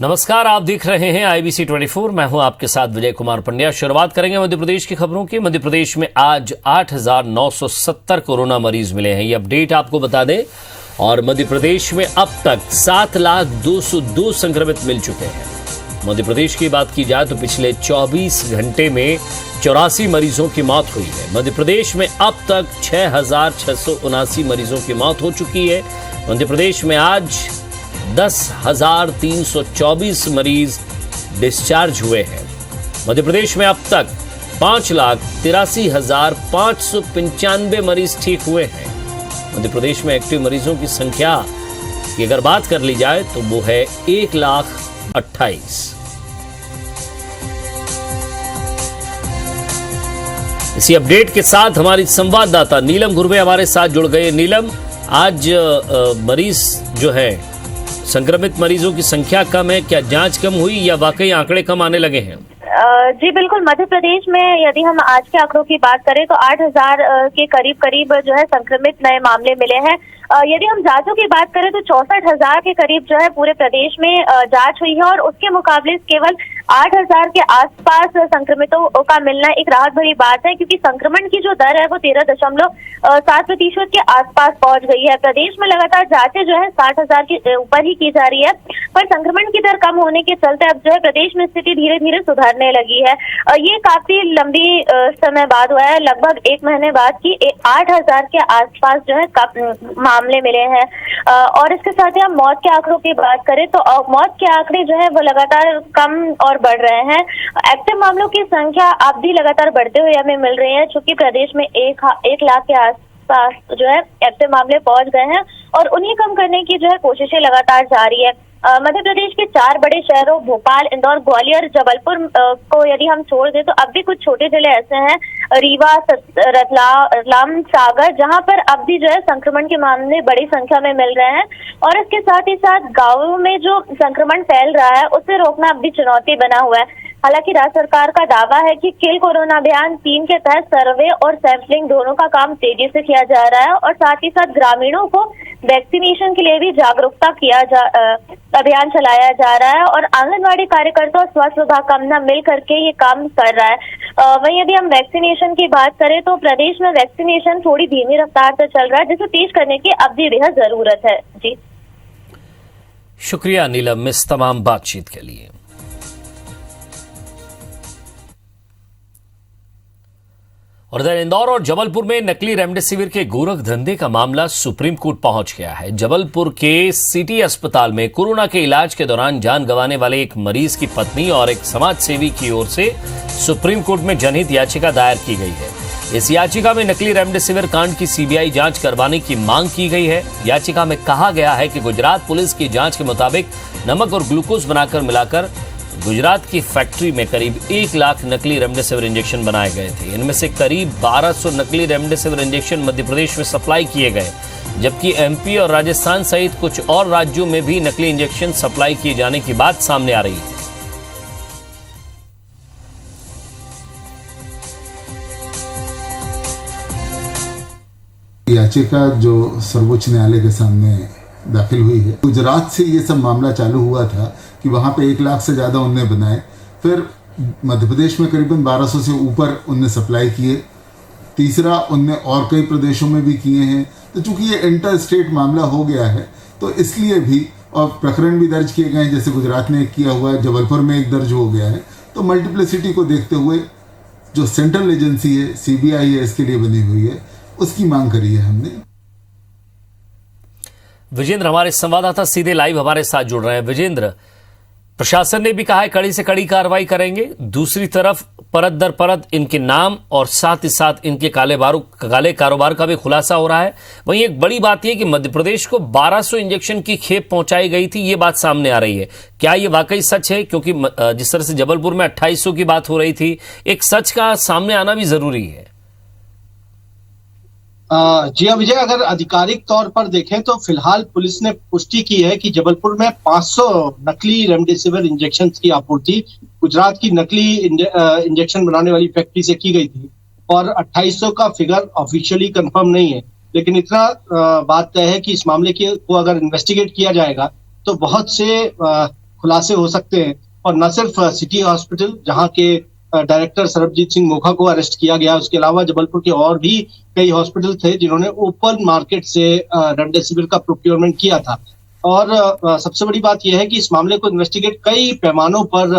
नमस्कार, आप देख रहे हैं IBC 24। मैं हूं आपके साथ विजय कुमार पंड्या। शुरुआत करेंगे मध्य प्रदेश की खबरों की। मध्य प्रदेश में आज 8,970 कोरोना मरीज मिले हैं, ये अपडेट आपको बता दें। और मध्य प्रदेश में अब तक 7,02,202 संक्रमित मिल चुके हैं। मध्य प्रदेश की बात की जाए तो पिछले 24 घंटे में 84 मरीजों की मौत हुई है। मध्य प्रदेश में अब तक 6,679 मरीजों की मौत हो चुकी है। मध्य प्रदेश में आज 10,324 मरीज डिस्चार्ज हुए हैं। मध्य प्रदेश में अब तक 5,83,595 मरीज ठीक हुए हैं। मध्य प्रदेश में एक्टिव मरीजों की संख्या की अगर बात कर ली जाए तो वो है 1,28,000। इसी अपडेट के साथ हमारी संवाददाता नीलम गुरवे हमारे साथ जुड़ गए। नीलम, आज मरीज जो है, संक्रमित मरीजों की संख्या कम है, क्या जांच कम हुई या वाकई आंकड़े कम आने लगे हैं? जी बिल्कुल, मध्य प्रदेश में यदि हम आज के आंकड़ों की बात करें तो 8,000 के करीब जो है संक्रमित नए मामले मिले हैं। यदि हम जांचों की बात करें तो 64,000 के करीब जो है पूरे प्रदेश में जांच हुई है और उसके मुकाबले केवल 8,000 के आसपास संक्रमितों का मिलना एक राहत भरी बात है, क्योंकि संक्रमण की जो दर है वो 13.7% के आसपास पहुंच गई है। प्रदेश में लगातार जांचें जो है 60,000 के ऊपर ही की जा रही है, पर संक्रमण की दर कम होने के चलते अब जो है प्रदेश में स्थिति धीरे धीरे सुधारने लगी है। ये काफी लंबी समय बाद हुआ है, लगभग 1 महीने बाद की 8,000 के आसपास जो है मामले मिले हैं। और इसके साथ ही हम मौत के आंकड़ों की बात करें तो मौत के आंकड़े जो है वो लगातार कम और बढ़ रहे हैं। एक्टिव मामलों की संख्या अब भी लगातार बढ़ते हुए हमें मिल रही है, चूंकि प्रदेश में 1 लाख के आसपास जो है एक्टिव मामले पहुंच गए हैं और उन्हें कम करने की जो है कोशिशें लगातार जारी है। मध्य प्रदेश के 4 बड़े शहरों भोपाल, इंदौर, ग्वालियर, जबलपुर को यदि हम छोड़ दें तो अब भी कुछ छोटे जिले ऐसे हैं, रीवा, रतलाम, सागर, जहां पर अब भी जो है संक्रमण के मामले बड़ी संख्या में मिल रहे हैं। और इसके साथ ही साथ गांवों में जो संक्रमण फैल रहा है उसे रोकना अब भी चुनौती बना हुआ है। हालांकि राज्य सरकार का दावा है कि किल कोरोना अभियान 3 के तहत सर्वे और सैंपलिंग दोनों का काम तेजी से किया जा रहा है और साथ ही साथ ग्रामीणों को वैक्सीनेशन के लिए भी जागरूकता अभियान चलाया जा रहा है और आंगनवाड़ी कार्यकर्ता और स्वास्थ्य विभाग का अपना मिल करके ये काम कर रहा है। वहीं यदि हम वैक्सीनेशन की बात करें तो प्रदेश में वैक्सीनेशन थोड़ी धीमी रफ्तार से चल रहा है, जिसे तेज करने की अब भी बेहद जरूरत है। जी शुक्रिया नीलम इस तमाम बातचीत के लिए। और इधर इंदौर और जबलपुर में नकली रेमडेसिविर के गोरख धंधे का मामला सुप्रीम कोर्ट पहुंच गया है। जबलपुर के सिटी अस्पताल में कोरोना के इलाज के दौरान जान गंवाने वाले एक मरीज की पत्नी और एक समाज सेवी की ओर से सुप्रीम कोर्ट में जनहित याचिका दायर की गई है। इस याचिका में नकली रेमडेसिविर कांड की CBI जांच करवाने की मांग की गई है। याचिका में कहा गया है कि गुजरात पुलिस की जांच के मुताबिक नमक और ग्लूकोज बनाकर मिलाकर गुजरात की फैक्ट्री में करीब 1 लाख नकली रेमडेसिविर इंजेक्शन बनाए गए थे। इनमें से करीब 1200 नकली रेमडेसिविर इंजेक्शन मध्य प्रदेश में सप्लाई किए गए, जबकि MP और राजस्थान सहित कुछ और राज्यों में भी नकली इंजेक्शन सप्लाई किए जाने की बात सामने आ रही है। याचिका जो सर्वोच्च न्यायालय के सामने दाखिल हुई है, गुजरात से ये सब मामला चालू हुआ था कि वहाँ पे 1 लाख से ज़्यादा उनने बनाए, फिर मध्य प्रदेश में करीबन 1200 से ऊपर उनने सप्लाई किए, तीसरा उनने और कई प्रदेशों में भी किए हैं। तो चूंकि ये इंटर स्टेट मामला हो गया है तो इसलिए भी, और प्रकरण भी दर्ज किए गए हैं, जैसे गुजरात ने एक किया हुआ है, जबलपुर में एक दर्ज हो गया है, तो मल्टीप्लिसिटी को देखते हुए जो सेंट्रल एजेंसी है CBI है इसके लिए बनी हुई है, उसकी मांग करी है हमने। विजेंद्र हमारे संवाददाता सीधे लाइव हमारे साथ जुड़ रहे हैं। विजेंद्र, प्रशासन ने भी कहा है कड़ी से कड़ी कार्रवाई करेंगे, दूसरी तरफ परत दर परत इनके नाम और साथ ही साथ इनके काले कारोबार का भी खुलासा हो रहा है। वहीं एक बड़ी बात यह कि मध्य प्रदेश को 1200 इंजेक्शन की खेप पहुंचाई गई थी, ये बात सामने आ रही है। क्या ये वाकई सच है? क्योंकि जिस तरह से जबलपुर में 2800 की बात हो रही थी, एक सच का सामने आना भी जरूरी है। जी हाँ विजय, अगर आधिकारिक तौर पर देखें तो फिलहाल पुलिस ने पुष्टि की है कि जबलपुर में 500 नकली रेमडेसिविर इंजेक्शन की आपूर्ति गुजरात की नकली इंजेक्शन बनाने वाली फैक्ट्री से की गई थी और 2800 का फिगर ऑफिशियली कंफर्म नहीं है, लेकिन इतना बात तय है कि इस मामले को अगर इन्वेस्टिगेट किया जाएगा तो बहुत से खुलासे हो सकते हैं। और न सिर्फ सिटी हॉस्पिटल जहां के डायरेक्टर सरबजीत सिंह मोखा को अरेस्ट किया गया, उसके अलावा जबलपुर के और भी कई हॉस्पिटल थे जिन्होंने ओपन मार्केट से रेमडेसिविर का प्रोक्योरमेंट किया था। और सबसे बड़ी बात यह है कि इस मामले को इन्वेस्टिगेट कई पैमानों पर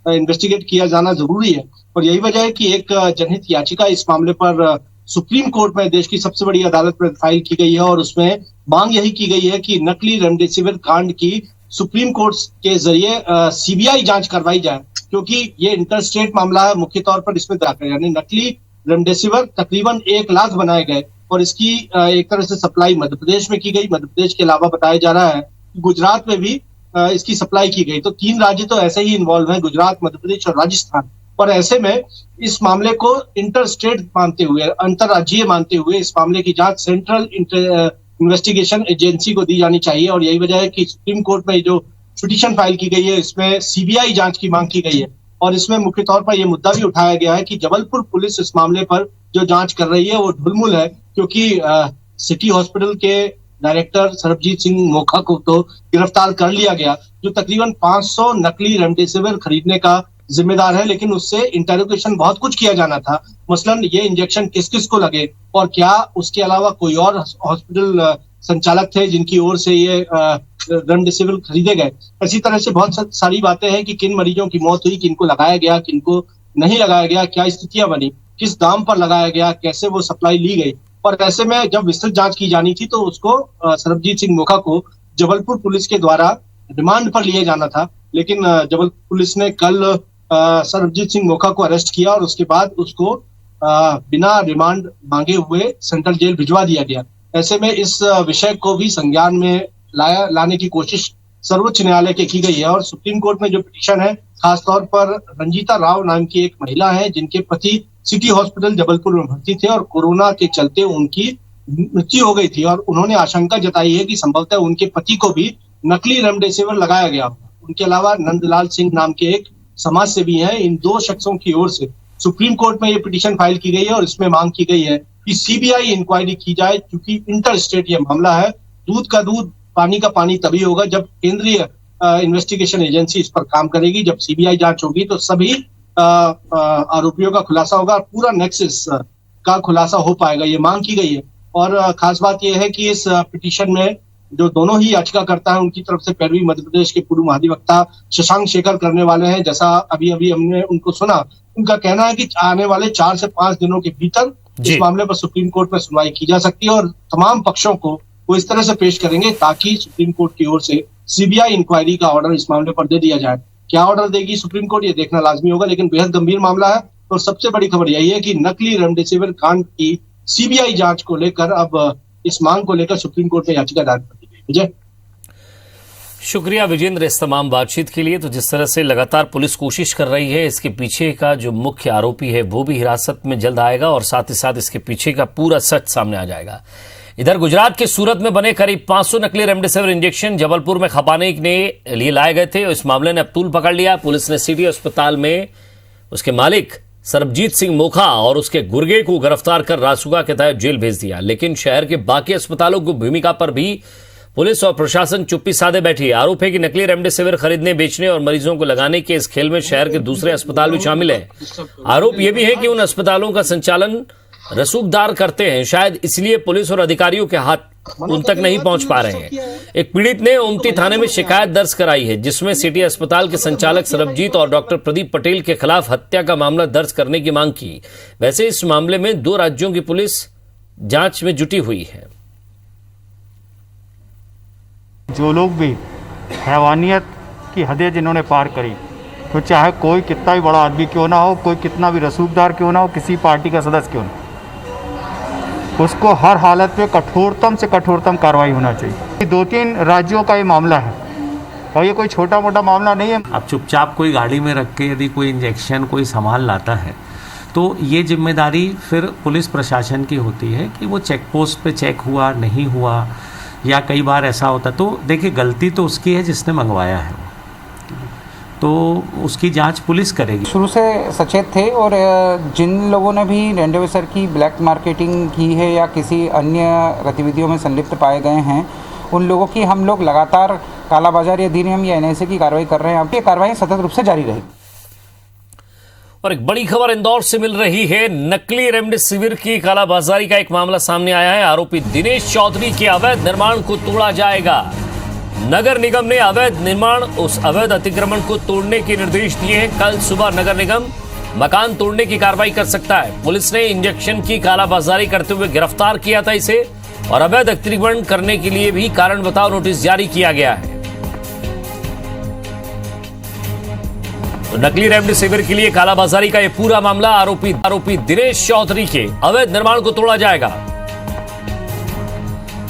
इन्वेस्टिगेट किया जाना जरूरी है। और यही वजह है कि एक जनहित याचिका इस मामले पर सुप्रीम कोर्ट में, देश की सबसे बड़ी अदालत में फाइल की गई है। और उसमें मांग यही की गई है कि नकली रेमडेसिविर कांड की सुप्रीम कोर्ट के जरिए सीबीआई जांच करवाई जाए, क्योंकि ये इंटर स्टेट मामला है। मुख्य तौर पर इसमें दाखिल यानी नकली रेमडेसिविर तकरीबन 1 लाख बनाए गए और इसकी एक तरह से सप्लाई मध्य प्रदेश में की गई। मध्य प्रदेश के अलावा बताया जा रहा है कि गुजरात में भी इसकी सप्लाई की गई। तो 3 राज्य तो ऐसे ही इन्वॉल्व हैं, गुजरात, मध्य प्रदेश और राजस्थान। और ऐसे में इस मामले को इंटर स्टेट मानते हुए, अंतरराज्यीय मानते हुए इस मामले की जांच सेंट्रल इन्वेस्टिगेशन एजेंसी को दी जानी चाहिए। और यही वजह है कि सुप्रीम कोर्ट में जो पिटीशन फाइल की गई है इसमें सीबीआई जांच की मांग की गई है। और इसमें मुख्य तौर पर यह मुद्दा भी उठाया गया है कि जबलपुर पुलिस इस मामले पर जो जांच कर रही है वो ढुलमुल है, क्योंकि सिटी हॉस्पिटल के डायरेक्टर सरबजीत सिंह मोखा को तो गिरफ्तार कर लिया गया, जो तकरीबन 500 नकली रेमडेसिविर खरीदने का जिम्मेदार है। लेकिन उससे इंटेरोगेशन बहुत कुछ किया जाना था, मसलन ये इंजेक्शन किस किस को लगे और क्या उसके अलावा कोई और हॉस्पिटल संचालक थे जिनकी ओर से ये रेमडेसिविर खरीदे गए। इसी तरह से बहुत सारी बातें हैं कि किन मरीजों की मौत हुई, किनको लगाया गया, किनको नहीं लगाया गया, क्या स्थितियां बनी, किस दाम पर लगाया गया, कैसे वो सप्लाई ली गई। और ऐसे में जब विस्तृत जांच की जानी थी तो उसको सरबजीत सिंह मोखा को जबलपुर पुलिस के द्वारा रिमांड पर लिए जाना था। लेकिन जबलपुर पुलिस ने कल सरबजीत सिंह मोखा को अरेस्ट किया और उसके बाद उसको बिना रिमांड मांगे हुए सेंट्रल जेल भिजवा दिया गया। ऐसे में इस विषय को भी संज्ञान में लाने की कोशिश सर्वोच्च न्यायालय की गई है। और सुप्रीम कोर्ट में जो पिटीशन है, खासतौर पर रंजीता राव नाम की एक महिला है जिनके पति सिटी हॉस्पिटल जबलपुर में भर्ती थे और कोरोना के चलते उनकी मृत्यु हो गई थी। और उन्होंने आशंका जताई है कि संभवतः उनके पति को भी नकली रेमडेसिविर लगाया गया होगा। उनके अलावा नंदलाल सिंह नाम के एक समाज सेवी हैं। इन 2 शख्सों की ओर से सुप्रीम कोर्ट में ये पिटीशन फाइल की गई है और इसमें मांग की गई है कि सीबीआई इंक्वायरी की जाए, क्योंकि इंटर स्टेट ये मामला है। दूध का दूध, पानी का पानी तभी होगा जब केंद्रीय इन्वेस्टिगेशन एजेंसी इस पर काम करेगी। जब सीबीआई जांच होगी तो सभी आरोपियों का खुलासा होगा, पूरा नेक्सस का खुलासा हो पाएगा, ये मांग की गई है। और खास बात यह है कि इस पिटीशन में जो दोनों ही याचिकाकर्ता हैं उनकी तरफ से पैरवी मध्य प्रदेश के पूर्व महाधिवक्ता शशांक शेखर करने वाले हैं। जैसा अभी हमने उनको सुना, उनका कहना है कि आने वाले 4 से 5 दिनों के भीतर इस मामले पर सुप्रीम कोर्ट में सुनवाई की जा सकती है और तमाम पक्षों को वो इस तरह से पेश करेंगे ताकि सुप्रीम कोर्ट की ओर से सीबीआई इंक्वायरी का ऑर्डर इस मामले पर दे दिया जाए। क्या ऑर्डर देगी सुप्रीम कोर्ट, ये देखना लाजमी होगा, लेकिन बेहद गंभीर मामला है। और सबसे बड़ी खबर यही है कि नकली रेमडेसिविर कांड की सीबीआई जांच को लेकर अब इस मांग को लेकर सुप्रीम कोर्ट में याचिका दायर कर दी गई। विजय, शुक्रिया विजेंद्र इस तमाम बातचीत के लिए। तो जिस तरह से लगातार पुलिस कोशिश कर रही है, इसके पीछे का जो मुख्य आरोपी है वो भी हिरासत में जल्द आएगा और साथ ही साथ इसके पीछे का पूरा सच सामने आ जाएगा। इधर गुजरात के सूरत में बने करीब 500 नकली रेमडेसिविर इंजेक्शन जबलपुर में खपाने के लिए लाए गए थे और इस मामले ने अब तूल पकड़ लिया। पुलिस ने सिटी अस्पताल में उसके मालिक सरबजीत सिंह मोखा और उसके गुर्गे को गिरफ्तार कर रासुका के तहत जेल भेज दिया। लेकिन शहर के बाकी अस्पतालों की भूमिका पर भी पुलिस और प्रशासन चुप्पी साधे बैठी है। आरोप है कि नकली रेमडेसिविर खरीदने, बेचने और मरीजों को लगाने के इस खेल में शहर के दूसरे अस्पताल भी शामिल है। आरोप यह भी है कि उन अस्पतालों का संचालन रसूखदार करते हैं, शायद इसलिए पुलिस और अधिकारियों के हाथ उन तक नहीं पहुंच पा रहे हैं। एक पीड़ित ने ओमती थाने में शिकायत दर्ज कराई है जिसमें सिटी अस्पताल के संचालक सरबजीत और डॉक्टर प्रदीप पटेल के खिलाफ हत्या का मामला दर्ज करने की मांग की। वैसे इस मामले में 2 राज्यों की पुलिस जांच में जुटी हुई है। जो लोग भी हैवानियत की हदें जिन्होंने पार करी, तो चाहे कोई कितना भी बड़ा आदमी क्यों ना हो, कोई कितना भी रसूखदार क्यों ना हो, किसी पार्टी का सदस्य क्यों ना, उसको हर हालत में कठोरतम से कठोरतम कार्रवाई होना चाहिए। 2-3 राज्यों का ये मामला है और ये कोई छोटा मोटा मामला नहीं है। अब चुपचाप कोई गाड़ी में रख के यदि कोई इंजेक्शन, कोई सामान लाता है तो ये जिम्मेदारी फिर पुलिस प्रशासन की होती है कि वो चेक पोस्ट पे चेक हुआ, नहीं हुआ, या कई बार ऐसा होता। तो देखिए, गलती तो उसकी है जिसने मंगवाया है, तो उसकी जांच पुलिस करेगी। शुरू से सचेत थे और जिन लोगों ने भी रेमडेसिविर की ब्लैक मार्केटिंग की है या किसी अन्य गतिविधियों में संलिप्त पाए गए हैं, उन लोगों की हम लोग लगातार कालाबाजारी अधिनियम या एनआईसी की कार्रवाई कर रहे हैं। अब ये कार्रवाई सतत रूप से जारी रहेगी। और एक बड़ी खबर इंदौर से मिल रही है। नकली रेमडेसिविर की कालाबाजारी का एक मामला सामने आया है। आरोपी दिनेश चौधरी के अवैध निर्माण को तोड़ा जाएगा। नगर निगम ने अवैध निर्माण, उस अवैध अतिक्रमण को तोड़ने के निर्देश दिए हैं। कल सुबह नगर निगम मकान तोड़ने की कार्रवाई कर सकता है। पुलिस ने इंजेक्शन की कालाबाजारी करते हुए गिरफ्तार किया था इसे, और अवैध अतिक्रमण करने के लिए भी कारण बताओ नोटिस जारी किया गया है। तो नकली रेमडेसिविर के लिए कालाबाजारी का यह पूरा मामला, आरोपी दिनेश चौधरी के अवैध निर्माण को तोड़ा जाएगा।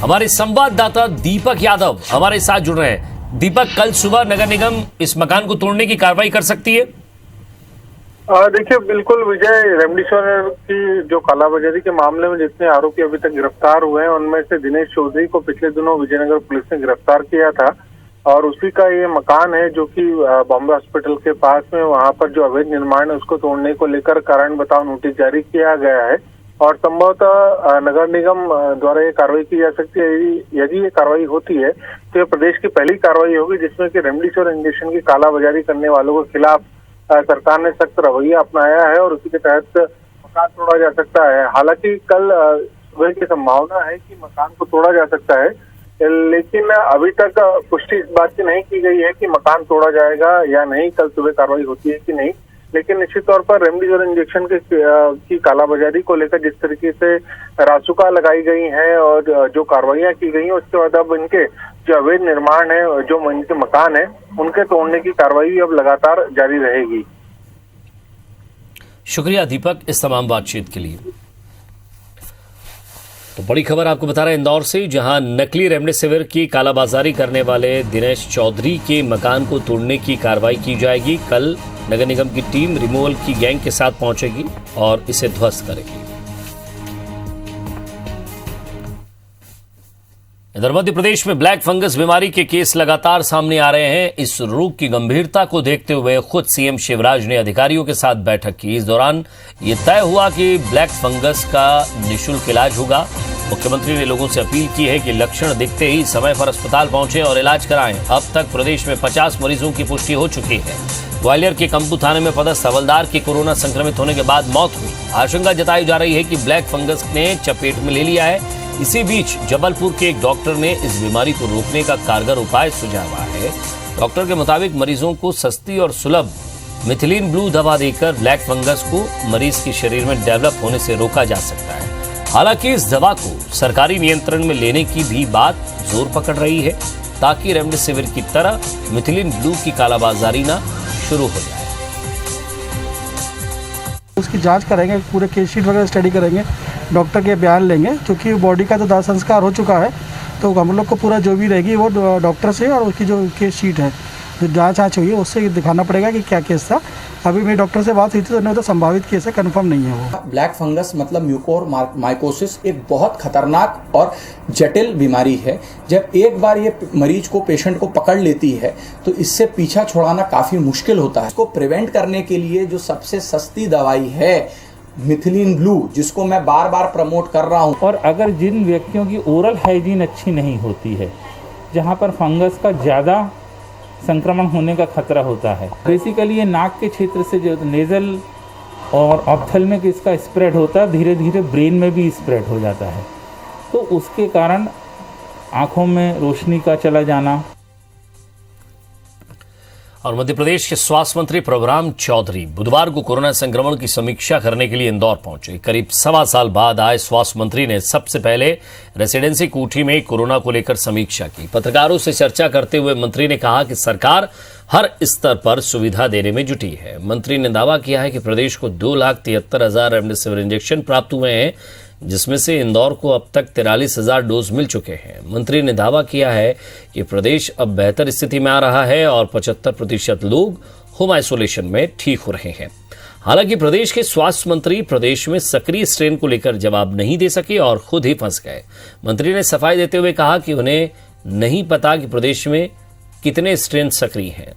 हमारे संवाददाता दीपक यादव हमारे साथ जुड़ रहे हैं। दीपक, कल सुबह नगर निगम इस मकान को तोड़ने की कार्रवाई कर सकती है? देखिए, बिल्कुल विजय, रेमडेसिविर की जो कालाबाजारी के मामले में जितने आरोपी अभी तक गिरफ्तार हुए हैं उनमें से दिनेश चौधरी को पिछले दिनों विजयनगर पुलिस ने गिरफ्तार किया था, और उसी का ये मकान है जो कि बॉम्बे हॉस्पिटल के पास में, वहां पर जो अवैध निर्माण है उसको तोड़ने को लेकर कारण बताओ नोटिस जारी किया गया है। और संभवतः नगर निगम द्वारा ये कार्रवाई की जा सकती है। यदि ये कार्रवाई होती है तो ये प्रदेश की पहली कार्रवाई होगी जिसमें कि रेमडेसिविर इंजेक्शन की कालाबाजारी करने वालों के खिलाफ सरकार ने सख्त रवैया अपनाया है, और उसी के तहत मकान तोड़ा जा सकता है। हालांकि कल सुबह की संभावना है कि मकान को तोड़ा जा सकता है, लेकिन अभी तक पुष्टि इस बात की नहीं की गई है कि मकान तोड़ा जाएगा या नहीं, कल सुबह कार्रवाई होती है कि नहीं। लेकिन निश्चित तौर पर रेमडेसिविर इंजेक्शन की कालाबाजारी को लेकर जिस तरीके से रासुका लगाई गई है और जो कार्रवाइयां की गई हैं, उसके बाद अब इनके जो अवैध निर्माण है, जो इनके मकान है, उनके तोड़ने की कार्रवाई अब लगातार जारी रहेगी। शुक्रिया दीपक इस तमाम बातचीत के लिए। तो बड़ी खबर आपको बता रहे हैं इंदौर से, जहां नकली रेमडेसिविर की कालाबाजारी करने वाले दिनेश चौधरी के मकान को तोड़ने की कार्रवाई की जाएगी। कल नगर निगम की टीम रिमूवल की गैंग के साथ पहुंचेगी और इसे ध्वस्त करेगी। इधर मध्य प्रदेश में ब्लैक फंगस बीमारी के केस लगातार सामने आ रहे हैं। इस रोग की गंभीरता को देखते हुए खुद सीएम शिवराज ने अधिकारियों के साथ बैठक की। इस दौरान ये तय हुआ कि ब्लैक फंगस का निःशुल्क इलाज होगा। मुख्यमंत्री ने लोगों से अपील की है कि लक्षण दिखते ही समय पर अस्पताल पहुंचे और इलाज कराएं। अब तक प्रदेश में 50 मरीजों की पुष्टि हो चुकी है। ग्वालियर के कंपू थाने में पदस्थ हवलदार की कोरोना संक्रमित होने के बाद मौत हुई। आशंका जताई जा रही है कि ब्लैक फंगस ने चपेट में ले लिया है। इसी बीच जबलपुर के एक डॉक्टर ने इस बीमारी को रोकने का कारगर उपाय सुझावा है। डॉक्टर के मुताबिक मरीजों को सस्ती और सुलभ मिथिलीन ब्लू दवा देकर ब्लैक फंगस को मरीज के शरीर में डेवलप होने से रोका जा सकता है। हालांकि इस दवा को सरकारी नियंत्रण में लेने की भी बात जोर पकड़ रही है, ताकि रेमडेसिविर की तरह मिथिलीन ब्लू की कालाबाजारी ना शुरू हो जाए। उसकी जांच करेंगे, पूरे केस शीट वगैरह स्टडी करेंगे, डॉक्टर के बयान लेंगे, क्योंकि बॉडी का तो दाह संस्कार हो चुका है, तो हम लोग को पूरा जो भी रहेगी वो डॉक्टर से और उसकी जो केस शीट है, जो जांच हुई है उससे दिखाना पड़ेगा कि क्या केस था। अभी मेरी डॉक्टर से बात हुई थी तो उन्होंने तो संभावित केस है, कंफर्म नहीं है वो। ब्लैक फंगस मतलब म्यूकोर माइकोसिस एक बहुत खतरनाक और जटिल बीमारी है। जब एक बार ये मरीज को, पेशेंट को पकड़ लेती है तो इससे पीछा छुड़ाना काफ़ी मुश्किल होता है। इसको प्रिवेंट करने के लिए जो सबसे सस्ती दवाई है मिथिलीन ब्लू, जिसको मैं बार बार प्रमोट कर रहा हूँ। और अगर जिन व्यक्तियों की ओरल हाइजीन अच्छी नहीं होती है, जहाँ पर फंगस का ज़्यादा संक्रमण होने का खतरा होता है, बेसिकली ये नाक के क्षेत्र से जो नेजल और ऑप्थेल्मिक इसका स्प्रेड होता है, धीरे धीरे ब्रेन में भी स्प्रेड हो जाता है, तो उसके कारण आँखों में रोशनी का चला जाना। और मध्य प्रदेश के स्वास्थ्य मंत्री प्रभुराम चौधरी बुधवार को कोरोना संक्रमण की समीक्षा करने के लिए इंदौर पहुंचे। करीब 1.25 साल बाद आए स्वास्थ्य मंत्री ने सबसे पहले रेसिडेंसी कोठी में कोरोना को लेकर समीक्षा की। पत्रकारों से चर्चा करते हुए मंत्री ने कहा कि सरकार हर स्तर पर सुविधा देने में जुटी है। मंत्री ने दावा किया है कि प्रदेश को 2,73,000 रेमडेसिविर इंजेक्शन प्राप्त हुए हैं, जिसमें से इंदौर को अब तक 43,000 डोज मिल चुके हैं। मंत्री ने दावा किया है कि प्रदेश अब बेहतर स्थिति में आ रहा है और 75% लोग होम आइसोलेशन में ठीक हो रहे हैं। हालांकि प्रदेश के स्वास्थ्य मंत्री प्रदेश में सक्रिय स्ट्रेन को लेकर जवाब नहीं दे सके और खुद ही फंस गए। मंत्री ने सफाई देते हुए कहा कि उन्हें नहीं पता कि प्रदेश में कितने स्ट्रेन सक्रिय हैं।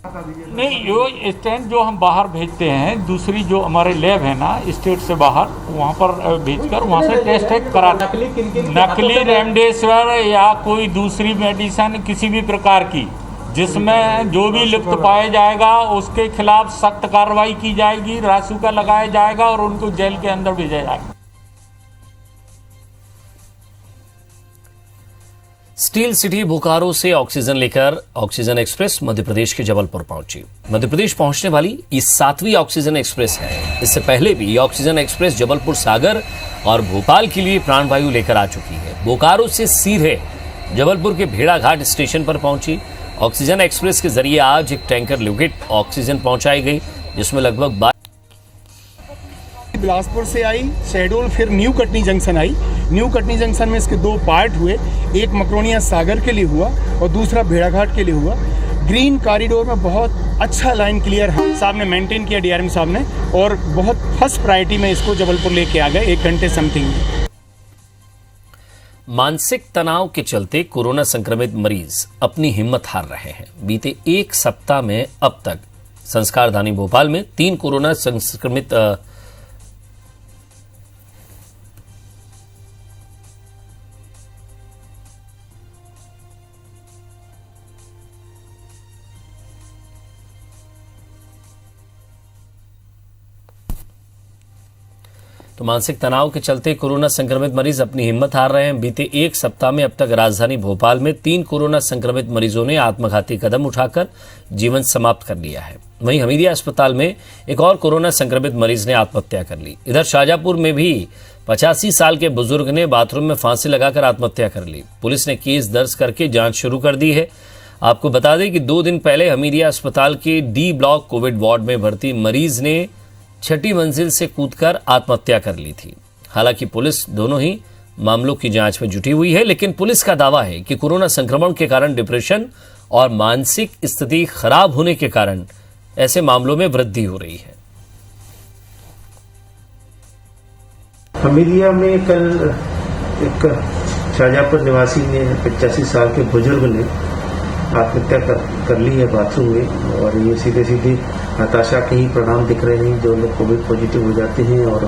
नहीं, ये स्टैंड जो हम बाहर भेजते हैं, दूसरी जो हमारे लैब है ना स्टेट से बाहर, वहाँ पर भेजकर वहाँ से टेस्ट कराते हैं। नकली रेमडेसिविर या कोई दूसरी मेडिसिन किसी भी प्रकार की जिसमें जो भी लिप्त पाया जाएगा उसके खिलाफ सख्त कार्रवाई की जाएगी, रासुका लगाया जाएगा और उनको जेल के अंदर भेजा जाएगा। स्टील सिटी बोकारो से ऑक्सीजन लेकर ऑक्सीजन एक्सप्रेस मध्य प्रदेश के जबलपुर पहुंची। मध्य प्रदेश पहुंचने वाली ये 7वीं ऑक्सीजन एक्सप्रेस है। इससे पहले भी ये ऑक्सीजन एक्सप्रेस जबलपुर सागर और भोपाल के लिए प्राणवायु लेकर आ चुकी है। बोकारो से सीधे जबलपुर के भेड़ाघाट स्टेशन पर पहुंची। ऑक्सीजन एक्सप्रेस के जरिए आज एक टैंकर लिक्विड ऑक्सीजन पहुंचाई गई, जिसमें लगभग बिलासपुर से आई शहडोल, फिर न्यू कटनी जंक्शन आई। न्यू कटनी जंक्शन में इसके 2 पार्ट हुए, एक मकरोनिया सागर के लिए हुआ और दूसरा भेड़ाघाट के लिए हुआ। ग्रीन कॉरिडोर में बहुत अच्छा लाइन क्लियर साहब ने मेंटेन किया, डीआरएम साहब ने, और बहुत फर्स्ट प्रायोरिटी में इसको जबलपुर लेके आ गए 1 घंटे समथिंग में। मानसिक तनाव के चलते कोरोना संक्रमित मरीज अपनी हिम्मत हार रहे हैं। बीते 1 सप्ताह में अब तक संस्कारधानी भोपाल में 3 कोरोना संक्रमित तो मानसिक तनाव के चलते कोरोना संक्रमित मरीज अपनी हिम्मत हार रहे हैं। बीते 1 सप्ताह में अब तक राजधानी भोपाल में 3 कोरोना संक्रमित मरीजों ने आत्मघाती कदम उठाकर जीवन समाप्त कर लिया है। वहीं हमीदिया अस्पताल में एक और कोरोना संक्रमित मरीज ने आत्महत्या कर ली। इधर शाहजहांपुर में भी 85 साल के बुजुर्ग ने बाथरूम में फांसी लगाकर आत्महत्या कर ली। पुलिस ने केस दर्ज करके जांच शुरू कर दी है। आपको बता दें कि 2 दिन पहले हमीदिया अस्पताल के डी ब्लॉक कोविड वार्ड में भर्ती मरीज ने 6ठी मंजिल से कूदकर आत्महत्या कर ली थी। हालांकि पुलिस दोनों ही मामलों की जांच में जुटी हुई है, लेकिन पुलिस का दावा है कि कोरोना संक्रमण के कारण डिप्रेशन और मानसिक स्थिति खराब होने के कारण ऐसे मामलों में वृद्धि हो रही है। हमीदिया में कल एक शाहजहांपुर निवासी ने 85 साल के बुजुर्ग ने आत्महत्या कर ली है बाथरूम में, और ये सीधे सीधे हताशा के ही परिणाम दिख रहे हैं। जो लोग कोविड पॉजिटिव हो जाते हैं और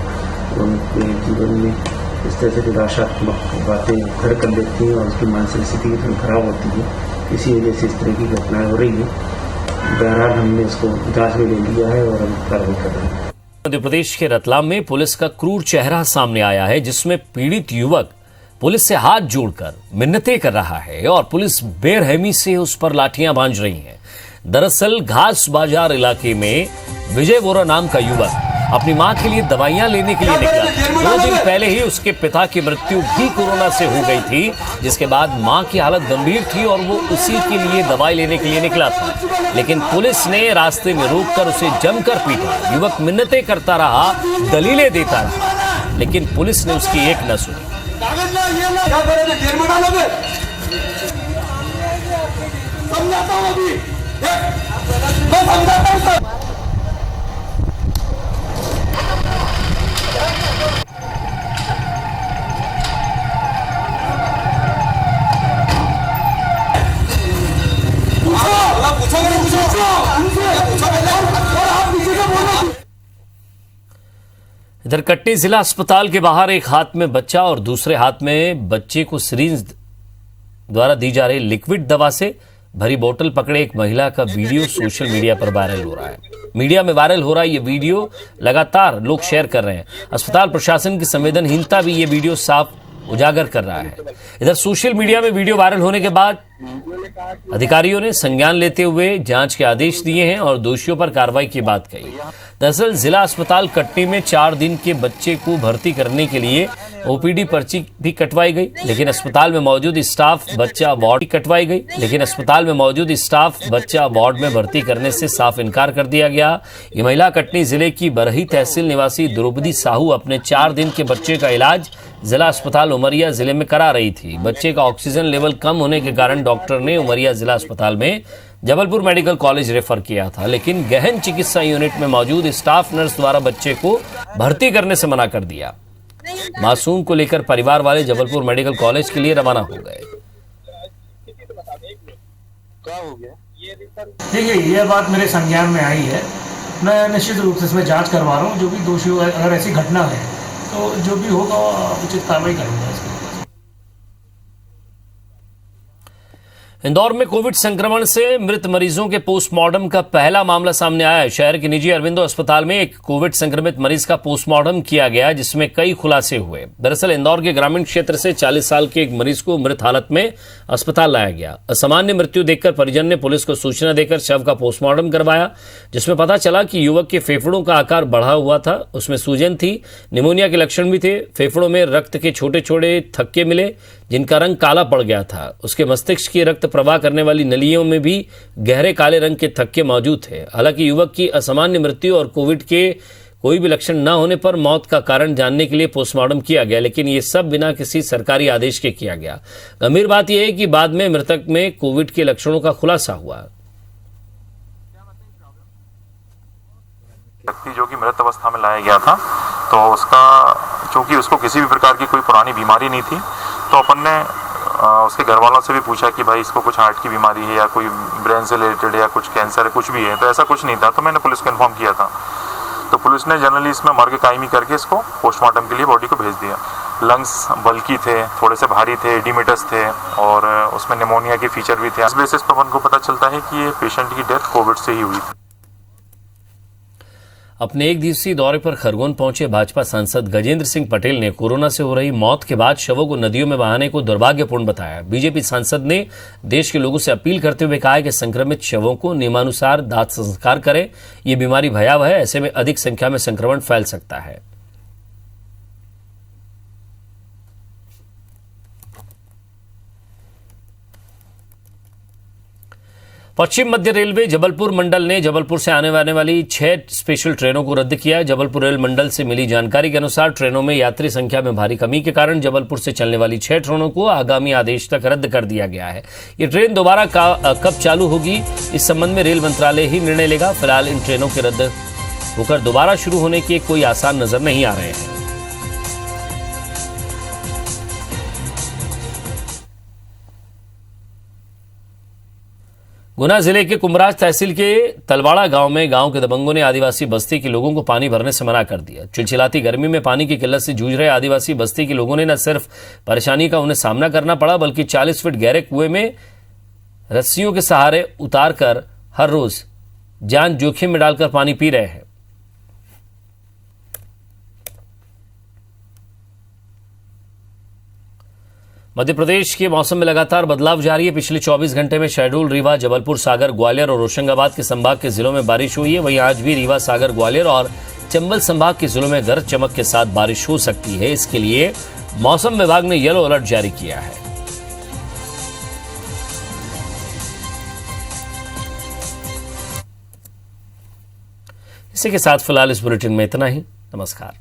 उनके जीवन में इस तरह से निराशात्मक बातें घर कर देती हैं और उसकी मानसिक स्थिति इतनी खराब होती है, इसी वजह से इस तरह की घटनाएं हो रही हैं। बहरहाल हमने इसको जांच में ले लिया है और हम कार्रवाई कर रहे हैं। मध्य प्रदेश के रतलाम में पुलिस का क्रूर चेहरा सामने आया है, जिसमें पीड़ित युवक पुलिस से हाथ जोड़कर मिन्नतें कर रहा है और पुलिस बेरहमी से उस पर लाठियां बांध रही है। दरअसल घास बाजार इलाके में विजय वोरा नाम का युवक अपनी मां के लिए दवाइयां लेने के लिए निकला। 2 दिन पहले ही उसके पिता की मृत्यु भी कोरोना से हो गई थी, जिसके बाद मां की हालत गंभीर थी और वो उसी के लिए दवाई लेने के लिए निकला था। लेकिन पुलिस ने रास्ते में रोककर उसे जमकर पीटा। युवक मिन्नतें करता रहा, दलीलें देता रहा, लेकिन पुलिस ने उसकी एक न सुनी। इधर कटनी जिला अस्पताल के बाहर एक हाथ में बच्चा और दूसरे हाथ में बच्चे को सिरिंज द्वारा दी जा रही लिक्विड दवा से भरी बोतल पकड़े एक महिला का वीडियो सोशल मीडिया पर वायरल हो रहा है। मीडिया में वायरल हो रहा है ये वीडियो लगातार लोग शेयर कर रहे हैं। अस्पताल प्रशासन की संवेदनहीनता भी ये वीडियो साफ उजागर कर रहा है। इधर सोशल मीडिया में वीडियो वायरल होने के बाद अधिकारियों ने संज्ञान लेते हुए जांच के आदेश दिए हैं और दोषियों पर कार्रवाई की बात कही। दरअसल जिला अस्पताल कटनी में 4 दिन के बच्चे को भर्ती करने के लिए ओपीडी पर्ची भी कटवाई गई, लेकिन अस्पताल में मौजूद स्टाफ बच्चा वार्ड में भर्ती करने से साफ इनकार कर दिया गया। ये महिला कटनी जिले की बरही तहसील निवासी द्रौपदी साहू अपने 4 दिन के बच्चे का इलाज जिला अस्पताल उमरिया जिले में करा रही थी। बच्चे का ऑक्सीजन लेवल कम होने के कारण डॉक्टर ने उमरिया जिला अस्पताल में जबलपुर मेडिकल कॉलेज रेफर किया था, लेकिन गहन चिकित्सा यूनिट में मौजूद स्टाफ नर्स द्वारा बच्चे को भर्ती करने से मना कर दिया। मासूम को लेकर परिवार वाले जबलपुर मेडिकल कॉलेज के लिए रवाना हो गए। देखिए, यह बात मेरे संज्ञान में आई है। मैं निश्चित रूप से इसमें जांच करवा रहा हूँ। जो भी दोषी होगा, अगर ऐसी घटना है तो जो भी होगा उचित कार्रवाई करूँगा इसके लिए। इंदौर में कोविड संक्रमण से मृत मरीजों के पोस्टमार्टम का पहला मामला सामने आया है। शहर के निजी अरविंदो अस्पताल में एक कोविड संक्रमित मरीज का पोस्टमार्टम किया गया, जिसमें कई खुलासे हुए। दरअसल इंदौर के ग्रामीण क्षेत्र से 40 साल के एक मरीज को मृत हालत में अस्पताल लाया गया। असामान्य मृत्यु देखकर परिजन ने पुलिस को सूचना देकर शव का पोस्टमार्टम करवाया, जिसमें पता चला कि युवक के फेफड़ों का आकार बढ़ा हुआ था, उसमें सूजन थी, निमोनिया के लक्षण भी थे। फेफड़ों में रक्त के छोटे छोटे थक्के मिले, जिनका रंग काला पड़ गया था। उसके मस्तिष्क की रक्त प्रवाह करने वाली नलियों में भी गहरे काले रंग के थक्के मौजूद थे। हालांकि युवक की असामान्य मृत्यु और कोविड के कोई भी लक्षण न होने पर मौत का कारण जानने के लिए पोस्टमार्टम किया गया, लेकिन ये सब बिना किसी सरकारी आदेश के किया गया। गंभीर बात यह है कि बाद में मृतक में कोविड के लक्षणों का खुलासा हुआ। व्यक्ति जो कि मृत अवस्था में लाया गया था, तो उसका चूंकि उसको किसी भी प्रकार की कोई पुरानी बीमारी नहीं थी, तो अपन ने उसके घर वालों से भी पूछा कि भाई इसको कुछ हार्ट की बीमारी है या कोई ब्रेन से रिलेटेड या कुछ कैंसर है, कुछ भी है। तो ऐसा कुछ नहीं था। तो मैंने पुलिस को इन्फॉर्म किया था। तो पुलिस ने जनरली इसमें मर्ग कायमी करके इसको पोस्टमार्टम के लिए बॉडी को भेज दिया। लंग्स बल्की थे, थोड़े से भारी थे, एडिमेटस थे और उसमें निमोनिया के फीचर भी थे। इस बेसिस पर अपन को पता चलता है कि ये पेशेंट की डेथ कोविड से ही हुई थी। अपने एक दिवसीय दौरे पर खरगोन पहुंचे भाजपा सांसद गजेंद्र सिंह पटेल ने कोरोना से हो रही मौत के बाद शवों को नदियों में बहाने को दुर्भाग्यपूर्ण बताया। बीजेपी सांसद ने देश के लोगों से अपील करते हुए कहा कि संक्रमित शवों को नियमानुसार दाह संस्कार करें। ये बीमारी भयावह है, ऐसे में अधिक संख्या में संक्रमण फैल सकता है। पश्चिम मध्य रेलवे जबलपुर मंडल ने जबलपुर से आने वाली 6 स्पेशल ट्रेनों को रद्द किया है। जबलपुर रेल मंडल से मिली जानकारी के अनुसार ट्रेनों में यात्री संख्या में भारी कमी के कारण जबलपुर से चलने वाली 6 ट्रेनों को आगामी आदेश तक रद्द कर दिया गया है। ये ट्रेन दोबारा कब चालू होगी, इस संबंध में रेल मंत्रालय ही निर्णय लेगा। फिलहाल इन ट्रेनों के रद्द होकर दोबारा शुरू होने के कोई आसार नजर नहीं आ रहे हैं। गुना जिले के कुमराज तहसील के तलवाड़ा गांव में गांव के दबंगों ने आदिवासी बस्ती के लोगों को पानी भरने से मना कर दिया। चिलचिलाती गर्मी में पानी की किल्लत से जूझ रहे आदिवासी बस्ती के लोगों ने न सिर्फ परेशानी का उन्हें सामना करना पड़ा, बल्कि 40 फीट गहरे कुएं में रस्सियों के सहारे उतारकर हर रोज जान जोखिम में डालकर पानी पी रहे हैं। मध्य प्रदेश के मौसम में लगातार बदलाव जारी है। पिछले 24 घंटे में शहडोल, रीवा, जबलपुर, सागर, ग्वालियर और होशंगाबाद के संभाग के जिलों में बारिश हुई है। वहीं आज भी रीवा, सागर, ग्वालियर और चंबल संभाग के जिलों में गरज चमक के साथ बारिश हो सकती है। इसके लिए मौसम विभाग ने येलो अलर्ट जारी किया है। इसी के साथ फिलहाल इस बुलेटिन में इतना ही। नमस्कार।